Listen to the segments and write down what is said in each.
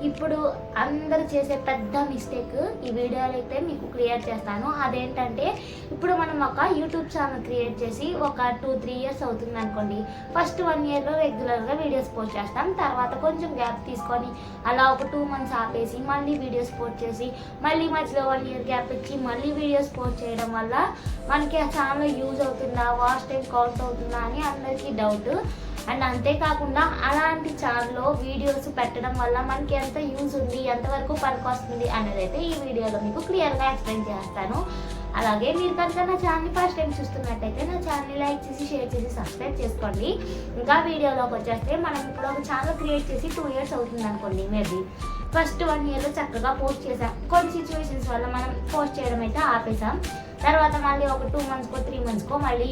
ఇప్పుడు అందరూ చేసే పెద్ద మిస్టేక్ ఈ వీడియోలో అయితే మీకు క్లియర్ చేస్తాను. అదేంటంటే ఇప్పుడు మనం ఒక యూట్యూబ్ ఛానల్ క్రియేట్ చేసి ఒక 2-3 ఇయర్స్ అవుతుంది అనుకోండి. ఫస్ట్ 1 ఇయర్లో రెగ్యులర్గా వీడియోస్ పోస్ట్ చేస్తాం. తర్వాత కొంచెం గ్యాప్ తీసుకొని అలా ఒక 2 మంత్స్ ఆపేసి మళ్ళీ వీడియోస్ పోస్ట్ చేసి మళ్ళీ మధ్యలో 1 ఇయర్ గ్యాప్ ఇచ్చి మళ్ళీ వీడియోస్ పోస్ట్ చేయడం వల్ల మనకి ఆ ఛానల్ యూజ్ అవుతుందా, వాచ్ టైం కౌంట్ అవుతుందా అని అందరికీ డౌట్. అండ్ అంతేకాకుండా అలాంటి ఛానల్లో వీడియోస్ పెట్టడం వల్ల మనకి ఎంత యూజ్ ఉంది, ఎంతవరకు పనికి వస్తుంది అనేది అయితే ఈ వీడియోలో మీకు క్లియర్గా ఎక్స్ప్లెయిన్ చేస్తాను. అలాగే మీరు కనుక నా ఛానల్ని ఫస్ట్ టైం చూస్తున్నట్టయితే నా ఛానల్ని లైక్ చేసి, షేర్ చేసి, సబ్స్క్రైబ్ చేసుకోండి. ఇంకా వీడియోలోకి వచ్చేస్తే మనం ఇప్పుడు ఒక ఛానల్ క్రియేట్ చేసి 2 ఇయర్స్ అవుతుంది అనుకోండి. మేబీ ఫస్ట్ 1 ఇయర్లో చక్కగా పోస్ట్ చేసాం. కొన్ని సిచ్యువేషన్స్ వల్ల మనం పోస్ట్ చేయడం అయితే ఆపేసాం. తర్వాత మళ్ళీ ఒక 2 మంత్స్కో 3 మంత్స్కో మళ్ళీ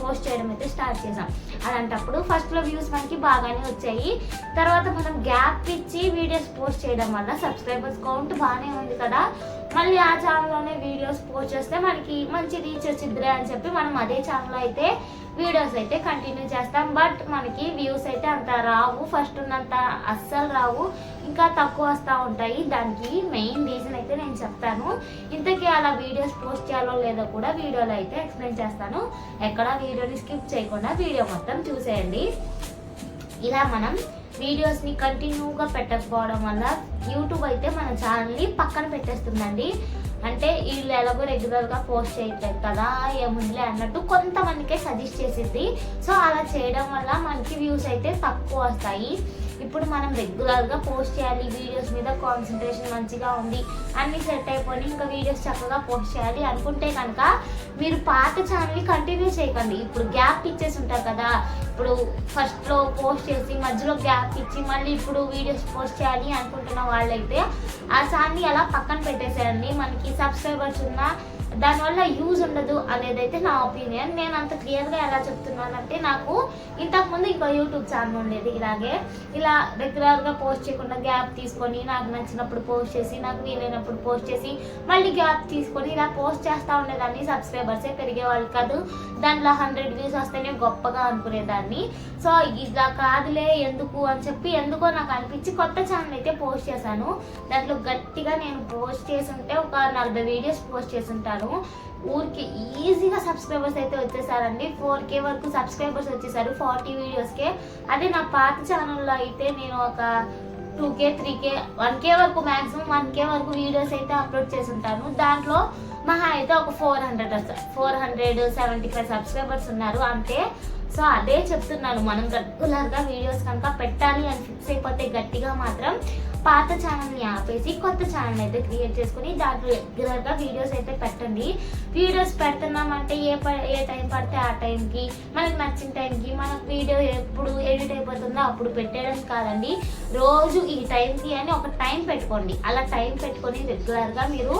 పోస్ట్ చేయడం అయితే స్టార్ట్ చేసాం. అలాంటప్పుడు ఫస్ట్లో వ్యూస్ మనకి బాగానే వచ్చాయి. తర్వాత మనం గ్యాప్ ఇచ్చి వీడియోస్ పోస్ట్ చేయడం వల్ల సబ్స్క్రైబర్స్ కౌంట్ బాగానే ఉంది కదా, మళ్ళీ ఆ ఛానల్లోనే వీడియోస్ పోస్ట్ చేస్తే మనకి మంచి రీచ్ వచ్చిద్దిరే అని చెప్పి మనం అదే ఛానల్లో అయితే వీడియోస్ అయితే కంటిన్యూ చేస్తాం. బట్ మనకి వ్యూస్ అయితే అంత రావు, ఫస్ట్ ఉన్నంత అస్సలు రావు, ఇంకా తక్కువ వస్తూ ఉంటాయి. దానికి మెయిన్ రీజన్ అయితే నేను చెప్తాను. ఇంతకీ అలా వీడియోస్ పోస్ట్ చేయాలో లేదో కూడా వీడియోలో అయితే ఎక్స్ప్లెయిన్ చేస్తాను. ఎక్కడ వీడియోని స్కిప్ చేయకుండా వీడియో మొత్తం చూసేయండి. ఇలా మనం వీడియోస్ని కంటిన్యూగా పెట్టకపోవడం వల్ల యూట్యూబ్ అయితే మన ఛానల్ని పక్కన పెట్టేస్తుందండి. అంటే వీళ్ళు ఎలాగో రెగ్యులర్గా పోస్ట్ చేయట్లేదు కదా, ఏముందిలే అన్నట్టు కొంతమందికే సజెస్ట్ చేసింది. సో అలా చేయడం వల్ల మనకి వ్యూస్ అయితే తక్కువ వస్తాయి. ఇప్పుడు మనం రెగ్యులర్గా పోస్ట్ చేయాలి, వీడియోస్ మీద కాన్సన్ట్రేషన్ మంచిగా ఉంది, అన్నీ సెట్ అయిపోయి ఇంకా వీడియోస్ చక్కగా పోస్ట్ చేయాలి అనుకుంటే కనుక మీరు పాత ఛానల్ని కంటిన్యూ చేయకండి. ఇప్పుడు గ్యాప్ ఇచ్చేసి ఉంటారు కదా, ఇప్పుడు ఫస్ట్లో పోస్ట్ చేసి మధ్యలో గ్యాప్ ఇచ్చి మళ్ళీ ఇప్పుడు వీడియోస్ పోస్ట్ చేయాలి అనుకుంటున్న వాళ్ళైతే ఆ ఛానల్ని అలా పక్కన పెట్టేసేయండి. మనకి సబ్స్క్రైబర్స్ ఉన్నా దానివల్ల యూజ్ ఉండదు అనేదైతే నా ఒపీనియన్. నేను అంత క్లియర్గా ఎలా చెప్తున్నానంటే, నాకు ఇంతకుముందు ఇంకో యూట్యూబ్ ఛానల్ ఉండేది. ఇలాగే ఇలా రెగ్యులర్గా పోస్ట్ చేయకుండా గ్యాప్ తీసుకొని నాకు నచ్చినప్పుడు పోస్ట్ చేసి, నాకు వీలైనప్పుడు పోస్ట్ చేసి మళ్ళీ గ్యాప్ తీసుకొని ఇలా పోస్ట్ చేస్తూ ఉండేదాన్ని. సబ్స్క్రైబర్సే పెరిగేవాళ్ళు కాదు, దాంట్లో 100 వ్యూస్ వస్తేనే గొప్పగా అనుకునేదాన్ని. సో ఇలా కాదులే ఎందుకు అని చెప్పి ఎందుకో నాకు అనిపించి కొత్త ఛానల్ అయితే పోస్ట్ చేశాను. దాంట్లో గట్టిగా నేను పోస్ట్ చేసి ఉంటే ఒక 40 వీడియోస్ పోస్ట్ చేసి ఉంటాను. ఊరికి ఈజీగా సబ్స్క్రైబర్స్ అయితే వచ్చేసారండి. 4K వరకు సబ్స్క్రైబర్స్ వచ్చేసారు 40 వీడియోస్కే. అదే నా పాత ఛానల్లో అయితే నేను ఒక 2K 3K 1K వరకు మ్యాక్సిమం 1K వరకు వీడియోస్ అయితే అప్లోడ్ చేసి ఉంటాను. దాంట్లో మహా అయితే ఒక 475 సబ్స్క్రైబర్స్ ఉన్నారు అంతే. సో అదే చెప్తున్నాను, మనం రెగ్యులర్గా వీడియోస్ కనుక పెట్టాలి అని ఫిక్స్ అయిపోతే గట్టిగా మాత్రం పాత ఛానల్ని ఆపేసి కొత్త ఛానల్ అయితే క్రియేట్ చేసుకుని దాంట్లో రెగ్యులర్గా వీడియోస్ అయితే పెట్టండి. వీడియోస్ పెడుతున్నామంటే ఏ టైం పడితే ఆ టైంకి, మనకు నచ్చిన టైంకి, మనకు వీడియో ఎప్పుడు ఎడిట్ అయిపోతుందో అప్పుడు పెట్టేయడం కాదండి. రోజు ఈ టైంకి అని ఒక టైం పెట్టుకోండి. అలా టైం పెట్టుకొని రెగ్యులర్గా మీరు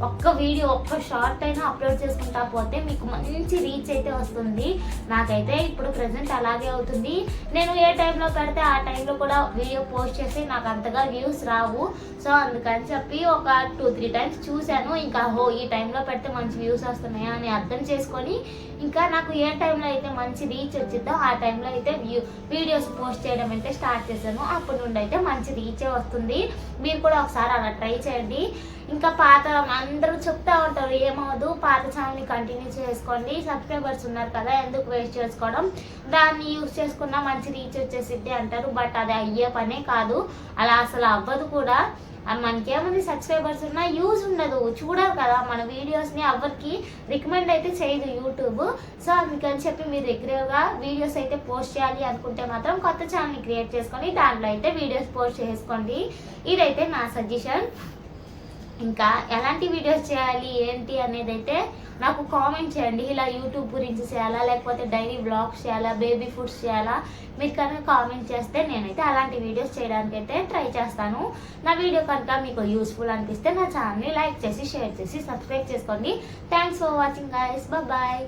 ఒక్క వీడియో ఒక్క షార్ట్ అయినా అప్లోడ్ చేసుకుంటా పోతే మీకు మంచి రీచ్ అయితే వస్తుంది. నాకైతే ఇప్పుడు ప్రెసెంట్ అలాగే అవుతుంది. నేను ఏ టైంలో పెడితే ఆ టైంలో కూడా వీడియో పోస్ట్ చేస్తే నాకు అంతగా వ్యూస్ రావు. సో అందుకని చెప్పి ఒక 2-3 టైమ్స్ చూశాను. ఇంకా ఈ టైంలో పెడితే మంచి వ్యూస్ వస్తున్నాయా అని అర్థం చేసుకొని ఇంకా నాకు ఏ టైంలో అయితే మంచి రీచ్ వచ్చిందో ఆ టైంలో అయితే వీడియోస్ పోస్ట్ చేయడం అయితే స్టార్ట్ చేశాను. అప్పటి నుండి అయితే మంచి రీచే వస్తుంది. మీరు కూడా ఒకసారి అలా ట్రై చేయండి. ఇంకా పాత అందరూ చెప్తా ఉంటారు ఏమవదు, పాత ఛానల్ని కంటిన్యూ చేసుకోండి, సబ్స్క్రైబర్స్ ఉన్నారు కదా ఎందుకు వేస్ట్ చేసుకోవడం, దాన్ని యూజ్ చేసుకున్నా మంచి రీచ్ వచ్చేసిద్ది అంటారు. బట్ అది అయ్యే పనే కాదు, అలా అసలు అవ్వదు కూడా. మనకేముంది సబ్స్క్రైబర్స్ ఉన్నా యూజ్ ఉండదు, చూడరు కదా మన వీడియోస్ని, ఎవరికి రికమెండ్ అయితే చేయదు యూట్యూబ్. సో అందుకని చెప్పి మీరు రెగ్యులర్గా వీడియోస్ అయితే పోస్ట్ చేయాలి అనుకుంటే మాత్రం కొత్త ఛానల్ని క్రియేట్ చేసుకొని దాంట్లో అయితే వీడియోస్ పోస్ట్ చేసుకోండి. ఇదైతే నా సజెషన్. ఇంకా ఎలాంటి వీడియోస్ చేయాలి ఏంటి అనేది అయితే నాకు కామెంట్ చేయండి. ఇలా యూట్యూబ్ గురించి చేయాలా, లేకపోతే డైలీ వ్లాగ్స్ చేయాలా, బేబీ ఫుడ్స్ చేయాలా, మీరు కనుక కామెంట్ చేస్తే నేనైతే అలాంటి వీడియోస్ చేయడానికి అయితే ట్రై చేస్తాను. నా వీడియో కనుక మీకు యూస్ఫుల్ అనిపిస్తే నా ఛానల్ని లైక్ చేసి, షేర్ చేసి, సబ్స్క్రైబ్ చేసుకోండి. Thanks for watching guys, bye.